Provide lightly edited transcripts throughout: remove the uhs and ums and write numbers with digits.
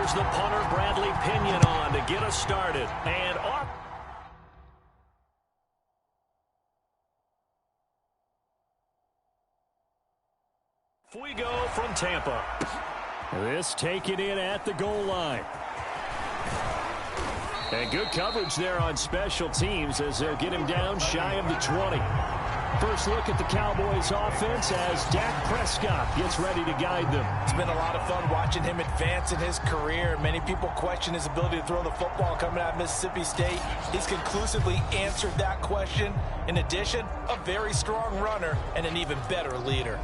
here's the punter, Bradley Pinion, on to get us started. And off. We go from Tampa. This taken in at the goal line. And good coverage there on special teams as they'll get him down shy of the 20. First look at the Cowboys offense as Dak Prescott gets ready to guide them. It's been a lot of fun watching him advance in his career. Many people question his ability to throw the football coming out of Mississippi State. He's conclusively answered that question. In addition, a very strong runner and an even better leader.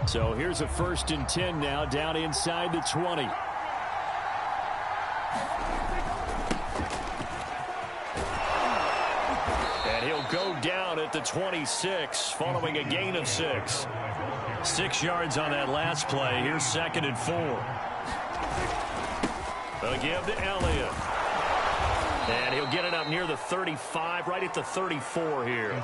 So here's a 1st and 10 now, down inside the 20. And he'll go down at the 26 following a gain of 6. 6 yards on that last play. Here's 2nd and 4. A give to Elliott. And he'll get it up near the 35, right at the 34 here.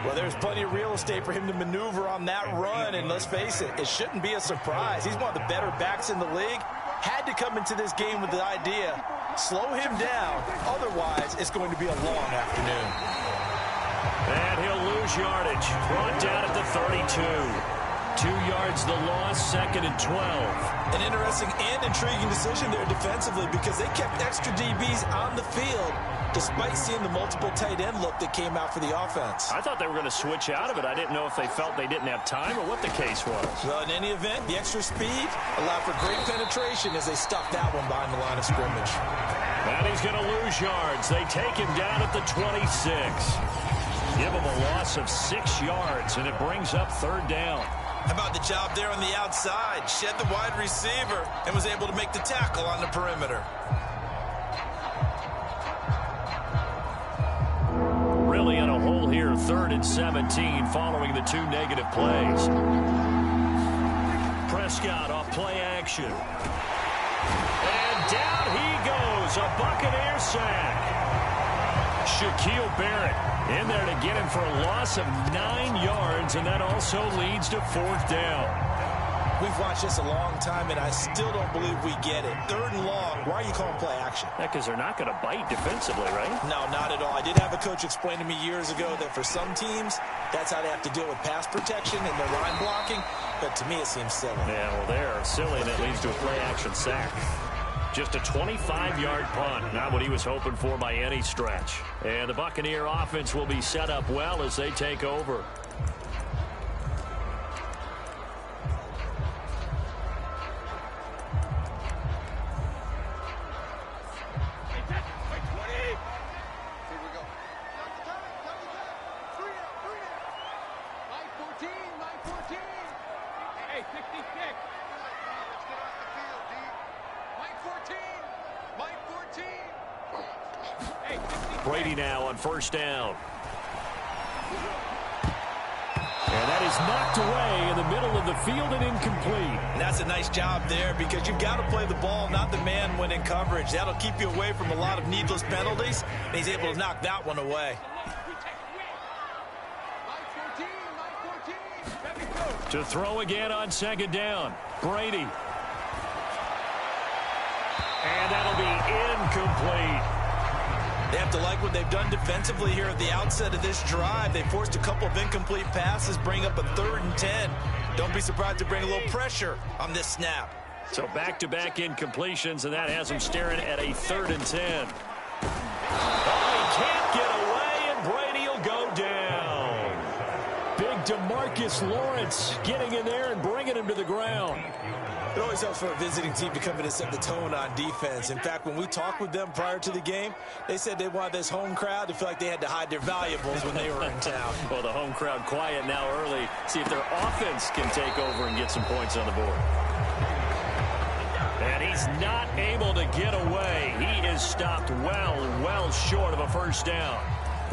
Well, there's plenty of real estate for him to maneuver on that run, and let's face it, it shouldn't be a surprise. He's one of the better backs in the league. Had to come into this game with the idea, slow him down, otherwise it's going to be a long afternoon. And he'll lose yardage, brought down at the 32. 2 yards the loss, 2nd and 12. An interesting and intriguing decision there defensively because they kept extra DBs on the field despite seeing the multiple tight end look that came out for the offense. I thought they were going to switch out of it. I didn't know if they felt they didn't have time or what the case was. Well, in any event, the extra speed allowed for great penetration as they stuffed that one behind the line of scrimmage. And he's going to lose yards. They take him down at the 26. Give him a loss of 6 yards, and it brings up 3rd down. How about the job there on the outside? Shed the wide receiver and was able to make the tackle on the perimeter. Really in a hole here, 3rd and 17 following the 2 negative plays. Prescott off play action. And down he goes, a Buccaneer sack. Shaquille Barrett in there to get him for a loss of 9 yards, and that also leads to 4th down. We've watched this a long time, and I still don't believe we get it. 3rd and long, why are you calling play action? Yeah, because they're not going to bite defensively, right? No, not at all. I did have a coach explain to me years ago that for some teams, that's how they have to deal with pass protection and their line blocking, but to me it seems silly. Yeah, well, they're silly, and it leads to a play action sack. Just a 25-yard punt, not what he was hoping for by any stretch. And the Buccaneer offense will be set up well as they take over. Brady now on 1st down. And that is knocked away in the middle of the field and incomplete. And that's a nice job there because you've got to play the ball, not the man when in coverage. That'll keep you away from a lot of needless penalties, and he's able to knock that one away. To throw again on 2nd down. Brady. And that'll be incomplete. They have to like what they've done defensively here at the outset of this drive. They forced a couple of incomplete passes, bring up a 3rd and 10. Don't be surprised to bring a little pressure on this snap. So back-to-back incompletions, and that has them staring at a 3rd and 10. Oh, he can't get away, and Brady will go down. Big DeMarcus Lawrence getting in there and bringing him to the ground. It always helps for a visiting team to come in and set the tone on defense. In fact, when we talked with them prior to the game, they said they wanted this home crowd to feel like they had to hide their valuables when they were in town. Well, the home crowd quiet now early. See if their offense can take over and get some points on the board. And he's not able to get away. He is stopped well short of a 1st down.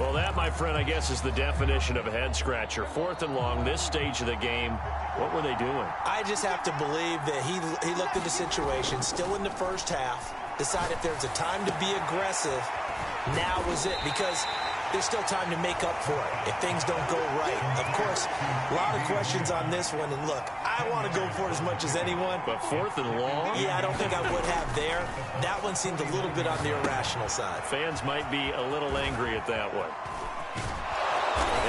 Well, that, my friend, I guess is the definition of a head-scratcher. 4th and long, this stage of the game. What were they doing? I just have to believe that he looked at the situation, still in the first half, decided if there's a time to be aggressive, now was it, because there's still time to make up for it if things don't go right. Of course, a lot of questions on this one, and look, I want to go for it as much as anyone. But 4th and long? Yeah, I don't think I would have there. That one seemed a little bit on the irrational side. Fans might be a little angry at that one.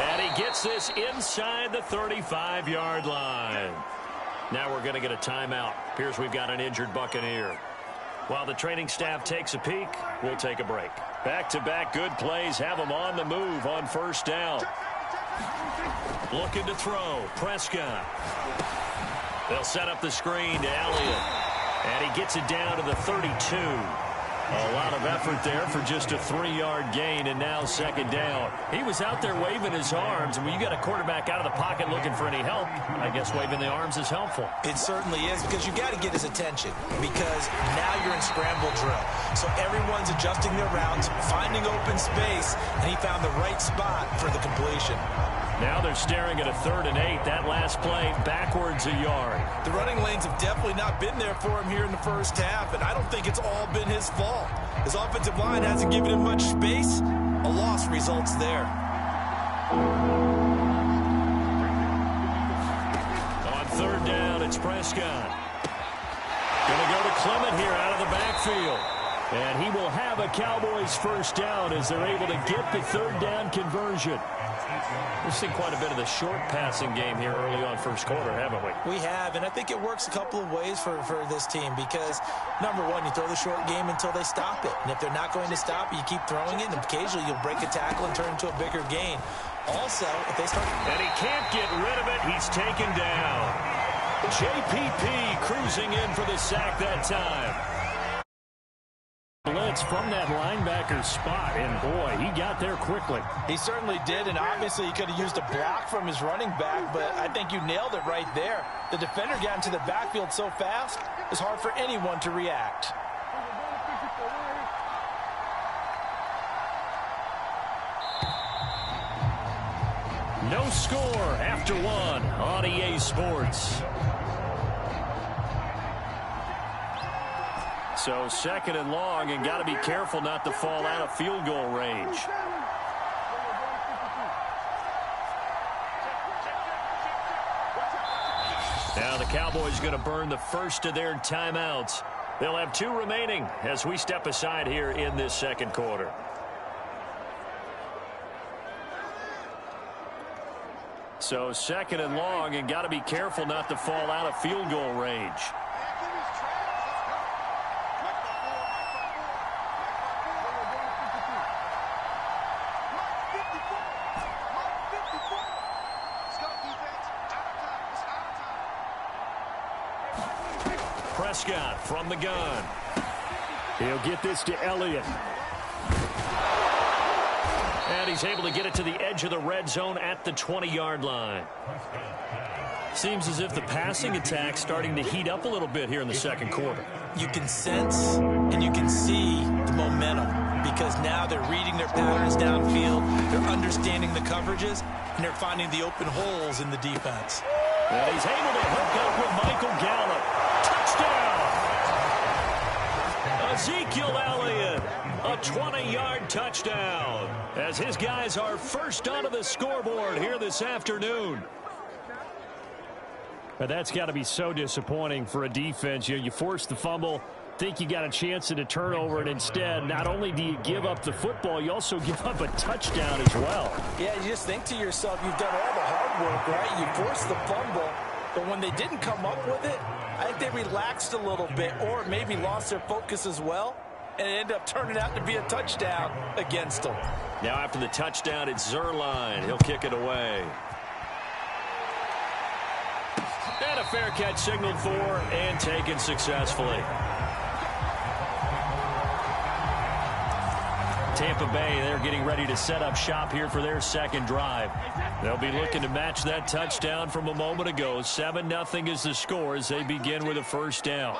And he gets this inside the 35-yard line. Now we're going to get a timeout. Appears we've got an injured Buccaneer. While the training staff takes a peek, we'll take a break. Back-to-back good plays have them on the move on first down. Looking to throw. Prescott. They'll set up the screen to Elliott. And he gets it down to the 32. A lot of effort there for just a 3-yard gain, and now second down. He was out there waving his arms, and when you got a quarterback out of the pocket looking for any help, I guess waving the arms is helpful. It certainly is, because you got to get his attention, because now you're in scramble drill. So everyone's adjusting their routes, finding open space, and he found the right spot for the completion. Now they're staring at a 3rd and 8. That last play, backwards a yard. The running lanes have definitely not been there for him here in the first half, and I don't think it's all been his fault. His offensive line hasn't given him much space. A loss results there. On 3rd down, it's Prescott. Going to go to Clement here out of the backfield. And he will have a Cowboys first down as they're able to get the 3rd down conversion. We've seen quite a bit of the short passing game here early on first quarter, haven't we? We have, and I think it works a couple of ways for this team because, number one, you throw the short game until they stop it. And if they're not going to stop it, you keep throwing it, and occasionally you'll break a tackle and turn it into a bigger gain. Also, if they start... And he can't get rid of it. He's taken down. JPP cruising in for the sack that time. Blitz from that linebacker spot, and boy, he got there quickly. He certainly did, and obviously he could have used a block from his running back, but I think you nailed it right there. The defender got into the backfield so fast, it's hard for anyone to react. No score after one on EA Sports. So 2nd and long, and got to be careful not to fall out of field goal range. Now the Cowboys going to burn the first of their timeouts. They'll have 2 remaining as we step aside here in this second quarter. So 2nd and long, and got to be careful not to fall out of field goal range. Prescott from the gun. He'll get this to Elliott. And he's able to get it to the edge of the red zone at the 20-yard line. Seems as if the passing attack's starting to heat up a little bit here in the second quarter. You can sense and you can see the momentum because now they're reading their patterns downfield, they're understanding the coverages, and they're finding the open holes in the defense. And he's able to hook up with Michael Gallup. Touchdown! Ezekiel Elliott, a 20-yard touchdown, as his guys are first onto the scoreboard here this afternoon. But that's got to be so disappointing for a defense. You force the fumble, think you got a chance at a turnover, and instead, not only do you give up the football, you also give up a touchdown as well. Yeah, you just think to yourself, you've done all the hard work, right? You forced the fumble, but when they didn't come up with it, I think they relaxed a little bit or maybe lost their focus as well, and it ended up turning out to be a touchdown against them. Now after the touchdown, it's Zerline. He'll kick it away. And a fair catch signaled for and taken successfully. Tampa Bay, they're getting ready to set up shop here for their second drive. They'll be looking to match that touchdown from a moment ago. 7-0 is the score as they begin with a first down.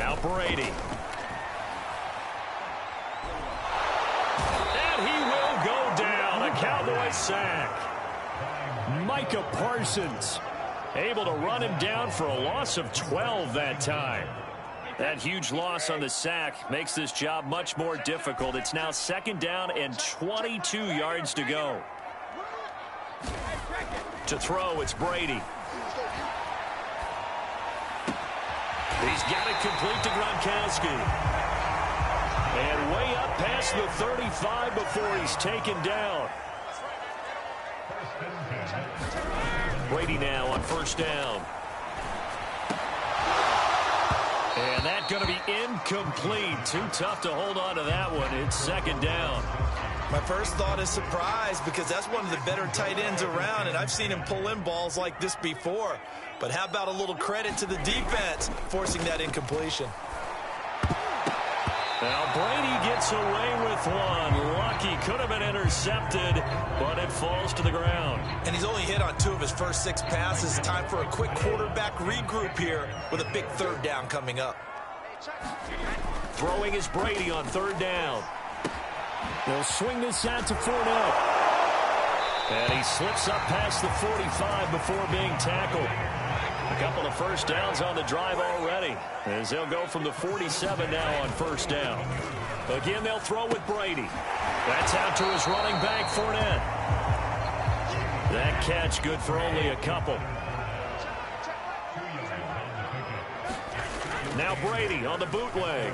Now Brady. And he will go down. A Cowboys sack. Micah Parsons able to run him down for a loss of 12 that time. That huge loss on the sack makes this job much more difficult. It's now 2nd down and 22 yards to go. To throw, it's Brady. He's got it complete to Gronkowski. And way up past the 35 before he's taken down. Brady now on 1st down. And that's going to be incomplete. Too tough to hold on to that one. It's 2nd down. My first thought is surprise, because that's one of the better tight ends around, and I've seen him pull in balls like this before. But how about a little credit to the defense forcing that incompletion? Now Brady gets away with one. Lucky, could have been intercepted, but it falls to the ground. And he's only hit on 2 of his first 6 passes. Time for a quick quarterback regroup here with a big 3rd down coming up. Throwing is Brady on 3rd down. They'll swing this out to Fournette. And he slips up past the 45 before being tackled. A couple of 1st downs on the drive already, as they'll go from the 47 now on 1st down. Again, they'll throw with Brady. That's out to his running back, Fournette. That catch good for only a couple. Now Brady on the bootleg.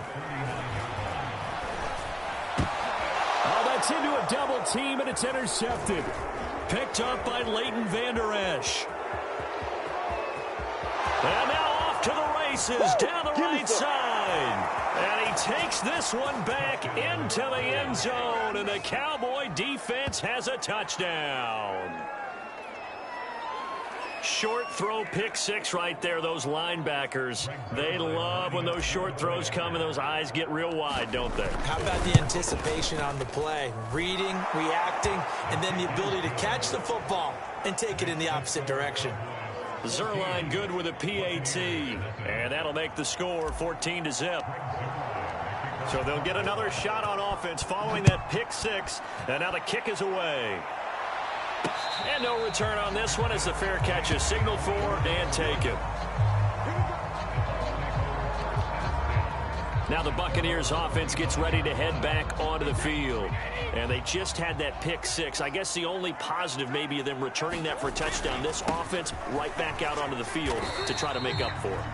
Oh, that's into a double team, and it's intercepted. Picked up by Leighton Vander Esch. And now off to the races, down the right side. And he takes this one back into the end zone, and the Cowboy defense has a touchdown. Short throw, pick 6 right there. Those linebackers, they love when those short throws come and those eyes get real wide, don't they? How about the anticipation on the play? Reading, reacting, and then the ability to catch the football and take it in the opposite direction. Zerline good with a PAT, and that'll make the score 14-0. So they'll get another shot on offense following that pick 6, and now the kick is away. And no return on this one as the fair catch is signaled for and taken. Now the Buccaneers offense gets ready to head back onto the field. And they just had that pick 6. I guess the only positive maybe of them returning that for a touchdown. This offense right back out onto the field to try to make up for it.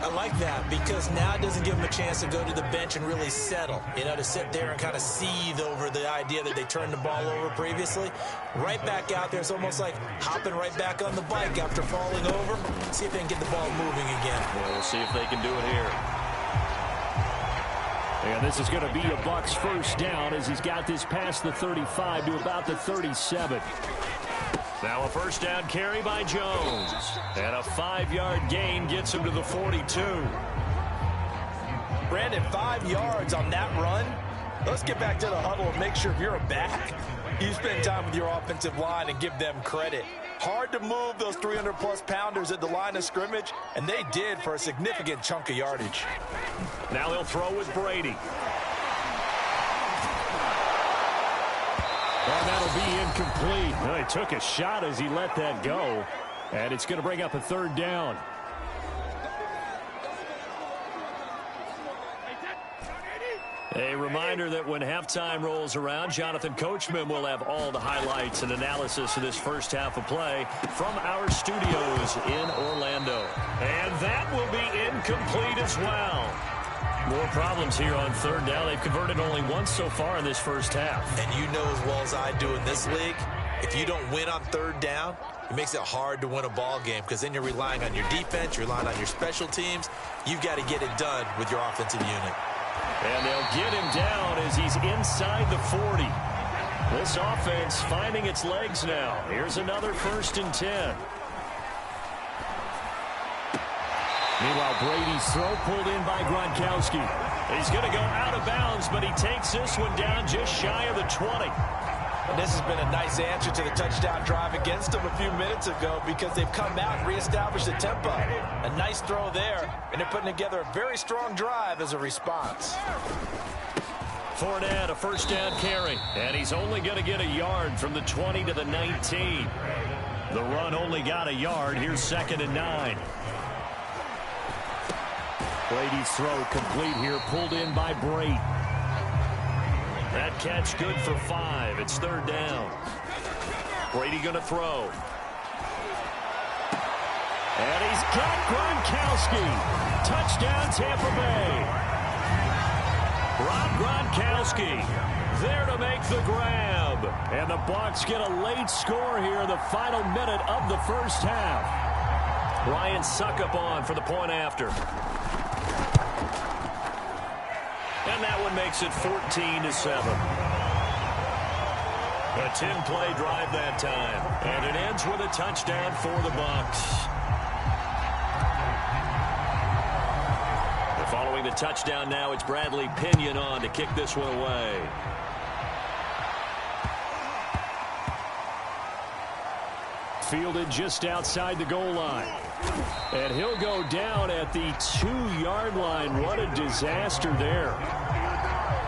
I like that, because now it doesn't give them a chance to go to the bench and really settle. To sit there and kind of seethe over the idea that they turned the ball over previously. Right back out there, it's almost like hopping right back on the bike after falling over. See if they can get the ball moving again. Well, we'll see if they can do it here. And this is going to be a Bucs 1st down as he's got this past the 35 to about the 37. Now a 1st down carry by Jones. And a 5-yard gain gets him to the 42. Brandon, 5 yards on that run. Let's get back to the huddle and make sure if you're a back, you spend time with your offensive line and give them credit. Hard to move those 300-plus pounders at the line of scrimmage, and they did for a significant chunk of yardage. Now they'll throw with Brady. And that'll be incomplete. Well, he took a shot as he let that go. And it's going to bring up a 3rd down. A reminder that when halftime rolls around, Jonathan Coachman will have all the highlights and analysis of this first half of play from our studios in Orlando. And that will be incomplete as well. More problems here on 3rd down. They've converted only once so far in this first half. And you know as well as I do in this league, if you don't win on 3rd down, it makes it hard to win a ball game, because then you're relying on your defense, you're relying on your special teams. You've got to get it done with your offensive unit. And they'll get him down as he's inside the 40. This offense finding its legs now. Here's another 1st and 10. Meanwhile, Brady's throw pulled in by Gronkowski. He's going to go out of bounds, but he takes this one down just shy of the 20. And this has been a nice answer to the touchdown drive against them a few minutes ago because they've come out and reestablished the tempo. A nice throw there, and they're putting together a very strong drive as a response. Fournette, a first down carry, and he's only going to get a yard from the 20 to the 19. The run only got a yard. Here's 2nd and 9. Brady's throw complete here, pulled in by Brate. That catch good for 5. It's 3rd down. Brady going to throw. And he's got Gronkowski. Touchdown, Tampa Bay. Rob Gronkowski there to make the grab. And the Bucs get a late score here in the final minute of the first half. Ryan Suckup on for the point after. And that one makes it 14-7. A 10-play drive that time. And it ends with a touchdown for the Bucs. Following the touchdown now, it's Bradley Pinion on to kick this one away. Fielded just outside the goal line. And he'll go down at the 2-yard line. What a disaster there.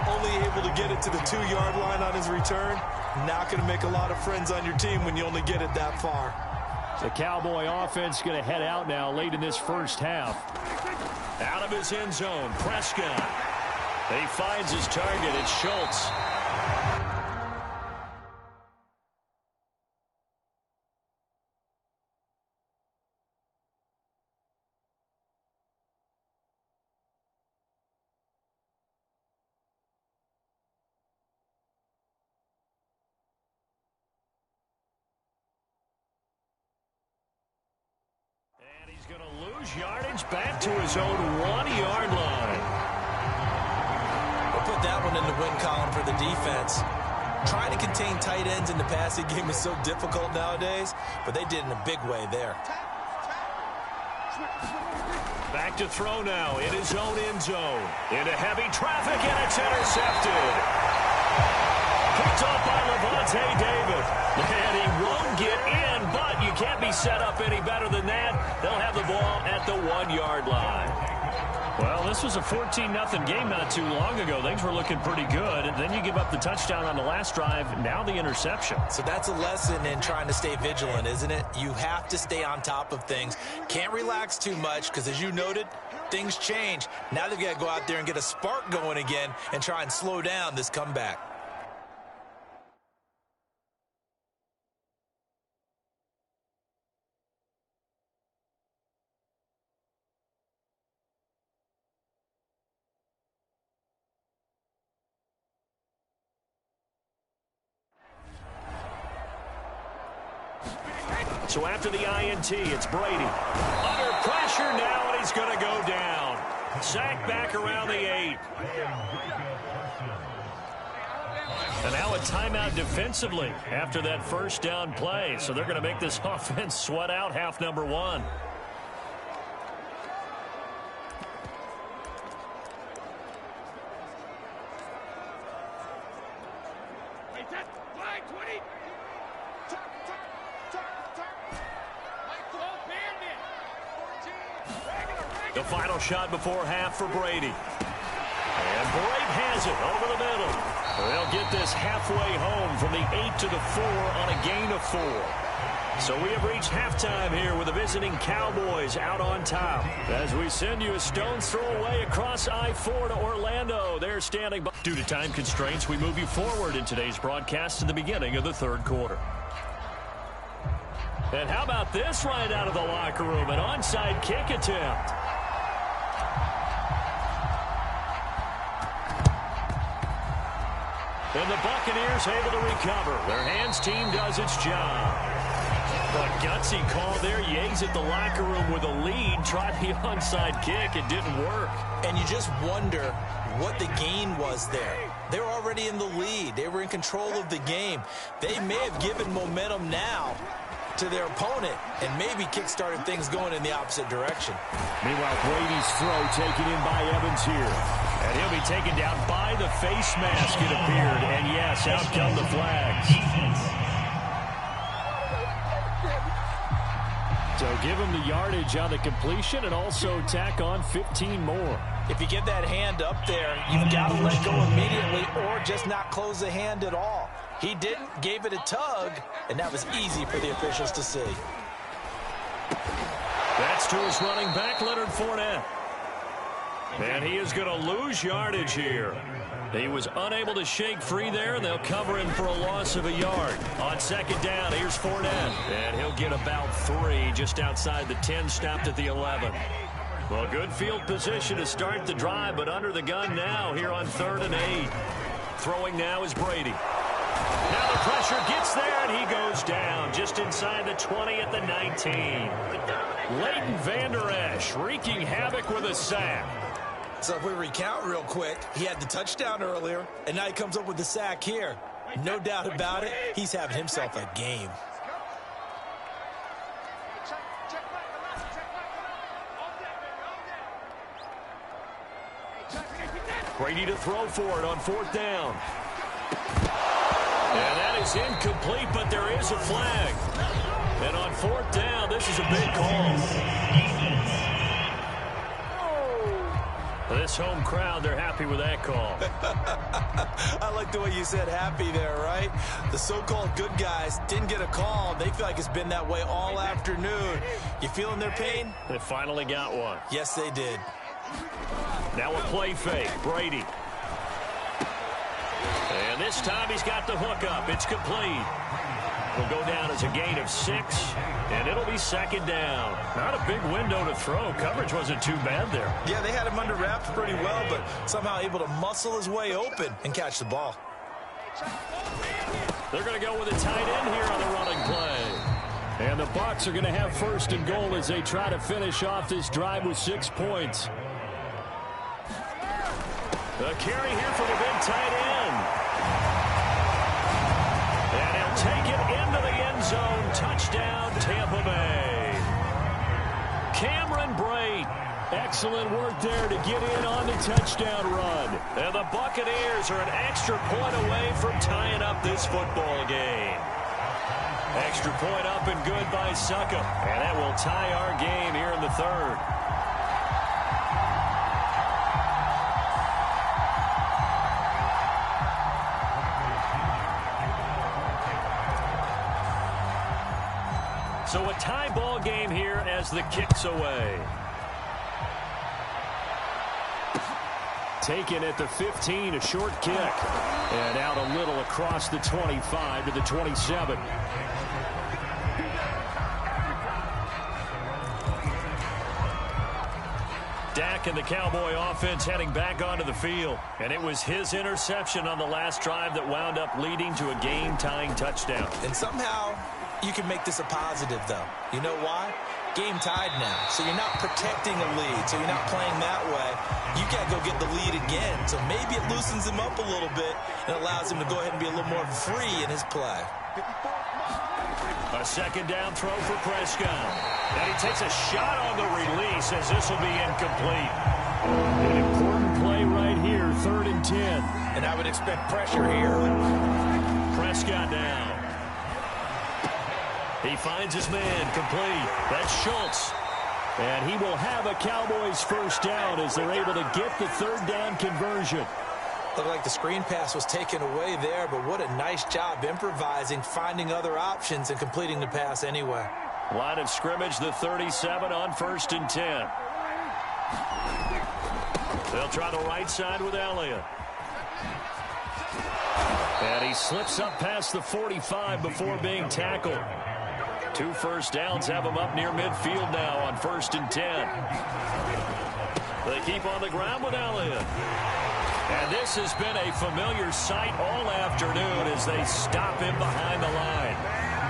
Only able to get it to the 2-yard line on his return. Not going to make a lot of friends on your team when you only get it that far. The Cowboy offense going to head out now late in this first half. Out of his end zone, Prescott. He finds his target. It's Schultz. Going to lose yardage back to his own 1-yard line. We'll put that one in the win column for the defense. Trying to contain tight ends in the passing game is so difficult nowadays, but they did in a big way there. Back to throw now in his own end zone. Into heavy traffic, and it's intercepted. Picked off by Levante David. And he won't get in, but you can't be set up any better than that. They'll have the ball at the 1-yard line. Well, this was a 14-0 game not too long ago. Things were looking pretty good. And then you give up the touchdown on the last drive. Now the interception. So that's a lesson in trying to stay vigilant, isn't it? You have to stay on top of things. Can't relax too much because, as you noted, things change. Now they've got to go out there and get a spark going again and try and slow down this comeback. So after the INT, it's Brady. Under pressure now, and he's going to go down. Sacked back around the 8. And now a timeout defensively after that first down play. So they're going to make this offense sweat out half number 1. The final shot before half for Brady. And Brate has it over the middle. They'll get this halfway home from the 8 to the 4 on a gain of 4. So we have reached halftime here with the visiting Cowboys out on top. As we send you a stone's throw away across I-4 to Orlando. They're standing by. Due to time constraints, we move you forward in today's broadcast to the beginning of the third quarter. And how about this right out of the locker room? An onside kick attempt. And the Buccaneers able to recover. Their hands team does its job. But gutsy call there. Yates at the locker room with a lead. Tried the onside kick. It didn't work. And you just wonder what the gain was there. They were already in the lead. They were in control of the game. They may have given momentum now to their opponent and maybe kick-started things going in the opposite direction. Meanwhile, Brady's throw taken in by Evans here. And He'll be taken down by the face mask, it appeared. And yes, out come the flags. So give him the yardage on the completion and also tack on 15 more. If you get that hand up there, you've got to let go immediately or just not close the hand at all. He didn't, gave it a tug, and that was easy for the officials to see. That's to his running back, Leonard Fournette. And he is going to lose yardage here. He was unable to shake free there, and they'll cover him for a loss of a yard. On second down, here's Fournette. And he'll get about 3 just outside the 10, stopped at the 11. Well, good field position to start the drive, but under the gun now here on 3rd and 8. Throwing now is Brady. Now the pressure gets there, and he goes down just inside the 20 at the 19. Leighton Vander Esch wreaking havoc with a sack. So if we recount real quick, he had the touchdown earlier, and now he comes up with the sack here. No doubt about it, he's having himself a game. Brady to throw for it on 4th down. And that is incomplete, but there is a flag. And on 4th down, this is a big call. This home crowd, they're happy with that call. I like the way you said happy there, right? The so-called good guys didn't get a call. They feel like it's been that way all afternoon. You feeling their pain? They finally got one. Yes, they did. Now a play fake. Brady. And this time he's got the hook up. It's complete. Will go down as a gain of 6, and it'll be 2nd down. Not a big window to throw. Coverage wasn't too bad there. Yeah, they had him under wraps pretty well, but somehow able to muscle his way open and catch the ball. They're going to go with a tight end here on the running play. And the Bucs are going to have 1st and goal as they try to finish off this drive with 6 points. The carry here for the big tight end. And he'll take it into the end zone. Touchdown, Tampa Bay. Cameron Brate. Excellent work there to get in on the touchdown run. And the Buccaneers are an extra point away from tying up this football game. Extra point up and good by Succop. And that will tie our game here in the 3rd. So a tie ball game here as the kick's away. Taken at the 15, a short kick. And out a little across the 25 to the 27. Dak and the Cowboy offense heading back onto the field. And it was his interception on the last drive that wound up leading to a game-tying touchdown. And somehow you can make this a positive, though. You know why? Game tied now. So you're not protecting a lead. So you're not playing that way. You got to go get the lead again. So maybe it loosens him up a little bit and allows him to go ahead and be a little more free in his play. A 2nd down throw for Prescott. And he takes a shot on the release as this will be incomplete. An important play right here, 3rd and 10. And I would expect pressure here. Prescott now. He finds his man complete. That's Schultz. And he will have a Cowboys 1st down as they're able to get the 3rd down conversion. Looked like the screen pass was taken away there, but what a nice job improvising, finding other options, and completing the pass anyway. Line of scrimmage, the 37 on 1st and 10. They'll try the right side with Elliott. And he slips up past the 45 before being tackled. 2 first downs have him up near midfield now on 1st and 10. They keep on the ground with Elliott. And this has been a familiar sight all afternoon as they stop him behind the line.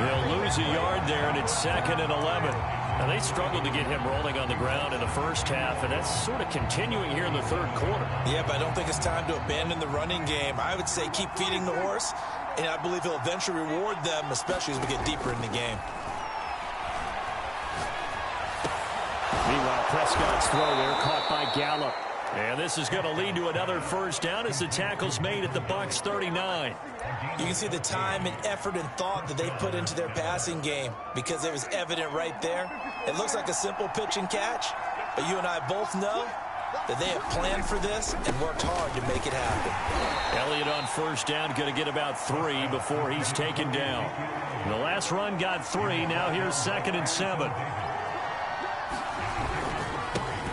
They'll lose a yard there, and it's 2nd and 11. Now, they struggled to get him rolling on the ground in the first half, and that's sort of continuing here in the 3rd quarter. Yeah, but I don't think it's time to abandon the running game. I would say keep feeding the horse, and I believe he'll eventually reward them, especially as we get deeper in the game. Meanwhile, Prescott's throw there caught by Gallup. And this is going to lead to another first down as the tackle's made at the Bucs 39. You can see the time and effort and thought that they put into their passing game because it was evident right there. It looks like a simple pitch and catch, but you and I both know that they have planned for this and worked hard to make it happen. Elliott on first down, going to get about 3 before he's taken down. The last run got 3. Now here's 2nd and 7.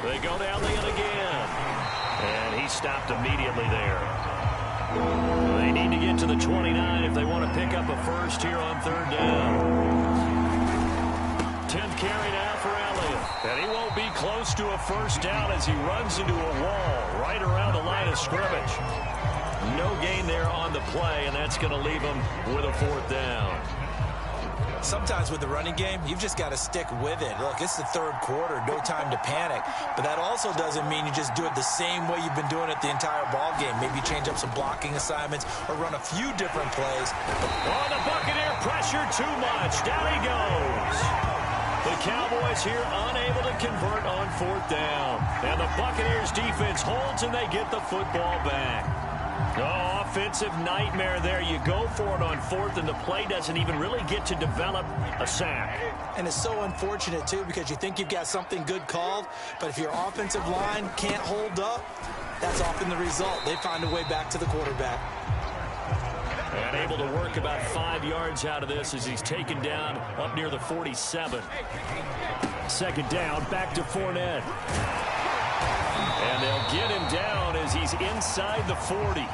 They go down the end again. And he stopped immediately there. They need to get to the 29 if they want to pick up a first here on 3rd down. 10th carry now for Elliott. And he won't be close to a first down as he runs into a wall right around the line of scrimmage. No gain there on the play, and that's going to leave him with a 4th down. Sometimes with the running game, you've just got to stick with it. Look, it's the 3rd quarter, no time to panic. But that also doesn't mean you just do it the same way you've been doing it the entire ball game. Maybe change up some blocking assignments or run a few different plays. Oh, the Buccaneer pressure too much. Down he goes. The Cowboys here unable to convert on 4th down. And the Buccaneers defense holds and they get the football back. Oh, offensive nightmare there. You go for it on 4th, and the play doesn't even really get to develop a sack. And it's so unfortunate, too, because you think you've got something good called, but if your offensive line can't hold up, that's often the result. They find a way back to the quarterback. And able to work about 5 yards out of this as he's taken down up near the 47. 2nd down, back to Fournette. And they'll get him down as he's inside the 40.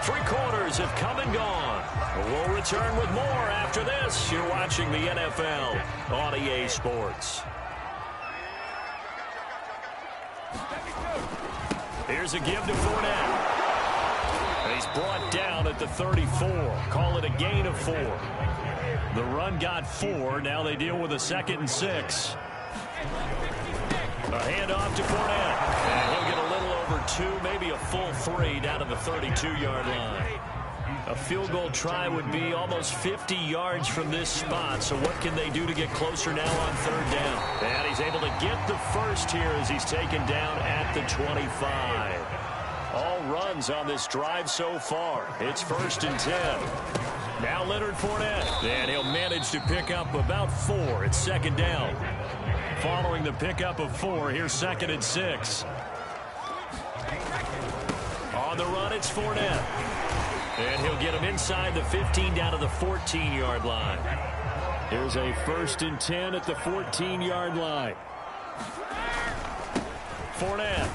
3 quarters have come and gone. We'll return with more after this. You're watching the NFL on EA Sports. Here's a give to Fournette. He's brought down at the 34. Call it a gain of 4. The run got 4. Now they deal with a 2nd and 6. A handoff to Fournette. And he'll get a little over 2, maybe a full 3 down to the 32-yard line. A field goal try would be almost 50 yards from this spot. So what can they do to get closer now on 3rd down? And he's able to get the first here as he's taken down at the 25. All runs on this drive so far. It's 1st and 10. Now Leonard Fournette. And he'll manage to pick up about 4. It's 2nd down. Following the pickup of 4, here's 2nd and 6. On the run, it's Fournette. And he'll get him inside the 15 down to the 14-yard line. Here's a 1st and 10 at the 14-yard line. Fournette.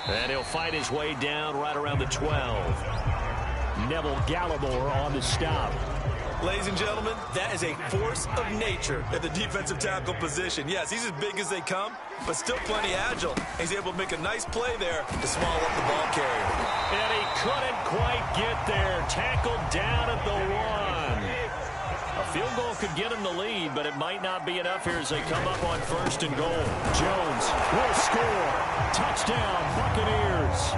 And he'll fight his way down right around the 12. Neville Gallimore on the stop. Ladies and gentlemen, that is a force of nature at the defensive tackle position. Yes, he's as big as they come, but still plenty agile. He's able to make a nice play there to swallow up the ball carrier. And he couldn't quite get there. Tackled down at the 1. A field goal could get him the lead, but it might not be enough here as they come up on 1st and goal. Jones will score. Touchdown, Buccaneers.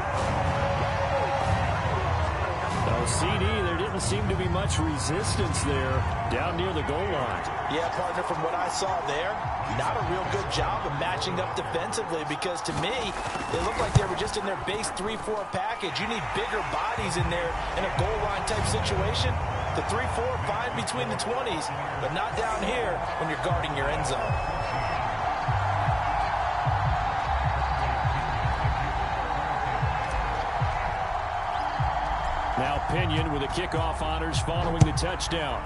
CD, there didn't seem to be much resistance there down near the goal line. Yeah, partner, from what I saw there, not a real good job of matching up defensively because to me, it looked like they were just in their base 3-4 package. You need bigger bodies in there in a goal line type situation. The 3-4 fine between the 20s, but not down here when you're guarding your end zone. Now Pinion with the kickoff honors following the touchdown.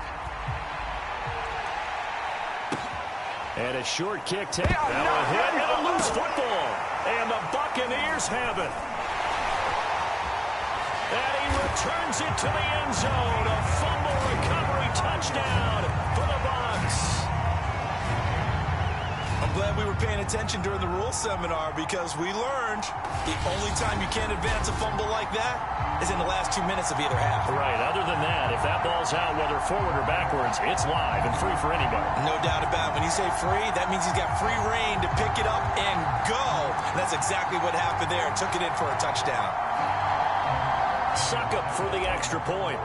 And a short kick. Now a hit and a loose football. And the Buccaneers have it. And he returns it to the end zone. A fumble recovery touchdown for the Bucs. I'm glad we were paying attention during the rules seminar because we learned the only time you can't advance a fumble like that is in the last 2 minutes of either half. Right. Other than that, if that ball's out, whether forward or backwards, it's live and free for anybody. No doubt about it. When you say free, that means he's got free reign to pick it up and go. And that's exactly what happened there. Took it in for a touchdown. Suck up for the extra point.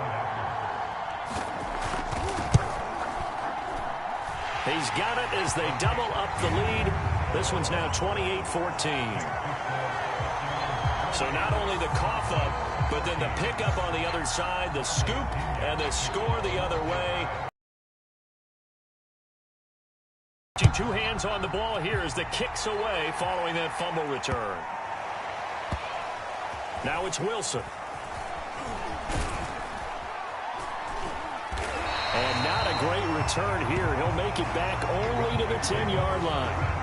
He's got it as they double up the lead. This one's now 28-14. So not only the cough up, but then the pickup on the other side, the scoop, and the score the other way. Two hands on the ball here as the kick's away following that fumble return. Now it's Wilson. And not a great return here. He'll make it back only to the 10-yard line.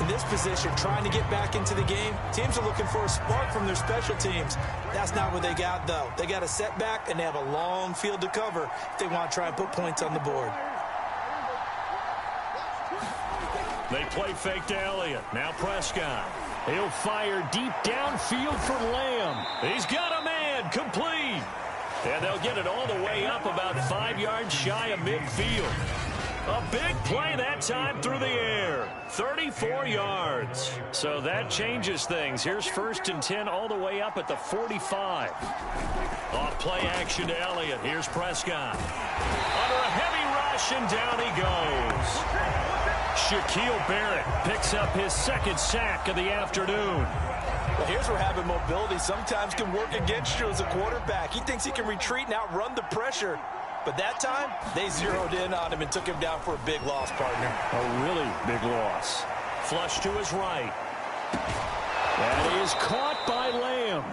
In this position, trying to get back into the game, teams are looking for a spark from their special teams. That's not what they got, though. They got a setback, and they have a long field to cover if they want to try and put points on the board. They play fake to Elliott. Now Prescott. He'll fire deep downfield for Lamb. He's got a man. Complete. And they'll get it all the way up about 5 yards shy of midfield. A big play that time through the air. 34 yards. So that changes things. Here's 1st and 10 all the way up at the 45. Off play action to Elliott. Here's Prescott. Under a heavy rush, and down he goes. Shaquille Barrett picks up his 2nd sack of the afternoon. Well, here's where having mobility sometimes can work against you as a quarterback. He thinks he can retreat and outrun the pressure. But that time, they zeroed in on him and took him down for a big loss, partner. A really big loss. Flush to his right. That is caught by Lamb.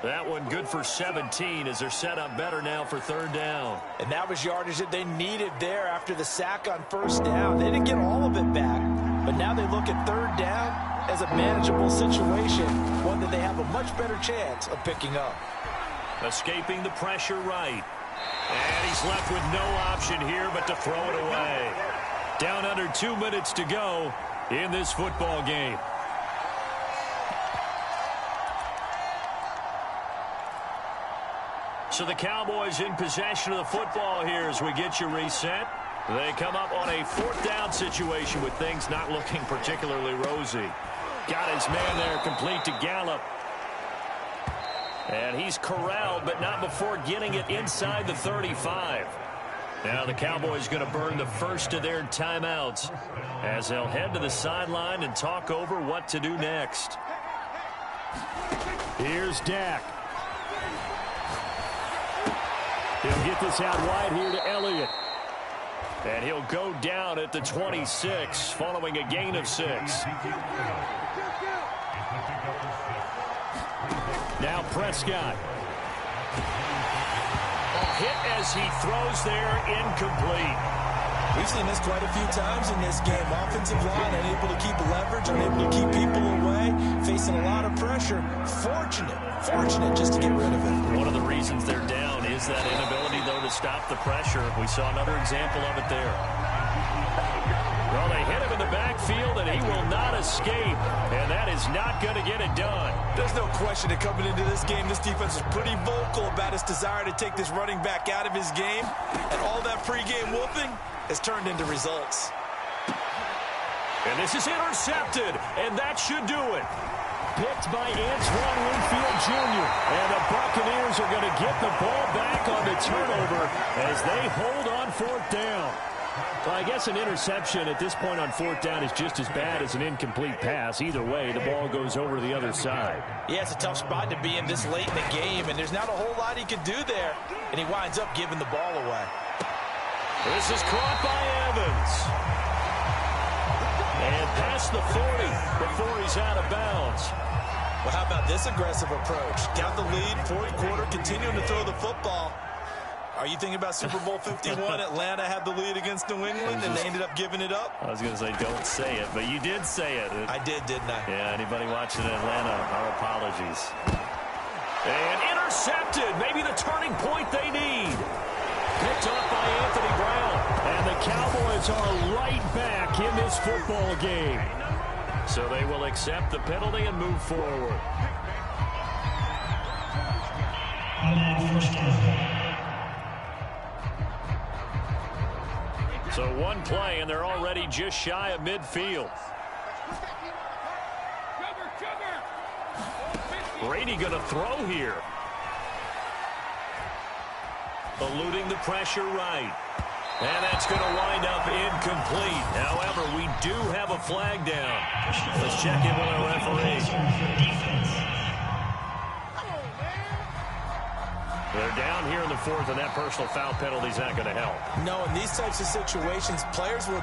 That one good for 17 as they're set up better now for 3rd down. And that was yardage that they needed there after the sack on 1st down. They didn't get all of it back, but now they look at 3rd down as a manageable situation, one that they have a much better chance of picking up. Escaping the pressure right. And he's left with no option here but to throw it away. Down under 2 minutes to go in this football game. So the Cowboys in possession of the football here as we get you reset. They come up on a 4th down situation with things not looking particularly rosy. Got his man there complete to Gallup. And he's corralled, but not before getting it inside the 35. Now the Cowboys going to burn the first of their timeouts as they'll head to the sideline and talk over what to do next. Here's Dak. He'll get this out wide here to Elliott. And he'll go down at the 26 following a gain of 6. Now Prescott. A hit as he throws there, incomplete. We've seen this quite a few times in this game. Offensive line unable to keep leverage, unable to keep people away, facing a lot of pressure. Fortunate just to get rid of it. One of the reasons they're down is that inability, though, to stop the pressure. We saw another example of it there. Well, they hit him in the backfield, and he will not escape, and that is not going to get it done. There's no question that coming into this game, this defense is pretty vocal about its desire to take this running back out of his game, and all that pregame whooping has turned into results. And this is intercepted, and that should do it. Picked by Antoine Winfield Jr., and the Buccaneers are going to get the ball back on the turnover as they hold on 4th down. Well, I guess an interception at this point on 4th down is just as bad as an incomplete pass. Either way, the ball goes over to the other side. Yeah, it's a tough spot to be in this late in the game, and there's not a whole lot he could do there, and he winds up giving the ball away. This is caught by Evans. And past the 40 before he's out of bounds. Well, how about this aggressive approach? Got the lead, 4th quarter, continuing to throw the football. Are you thinking about Super Bowl 51? Atlanta had the lead against New England, and they ended up giving it up? I was going to say, don't say it, but you did say it. I did, didn't I? Yeah, anybody watching Atlanta, our apologies. And intercepted, maybe the turning point they need. Picked off by Anthony Brown. And the Cowboys are right back in this football game. So they will accept the penalty and move forward. So one play, and they're already just shy of midfield. Brady going to throw here. Eluding the pressure right. And that's going to wind up incomplete. However, we do have a flag down. Let's check in with our referee. They're down here in the fourth, and that personal foul penalty is not going to help. No, in these types of situations, players will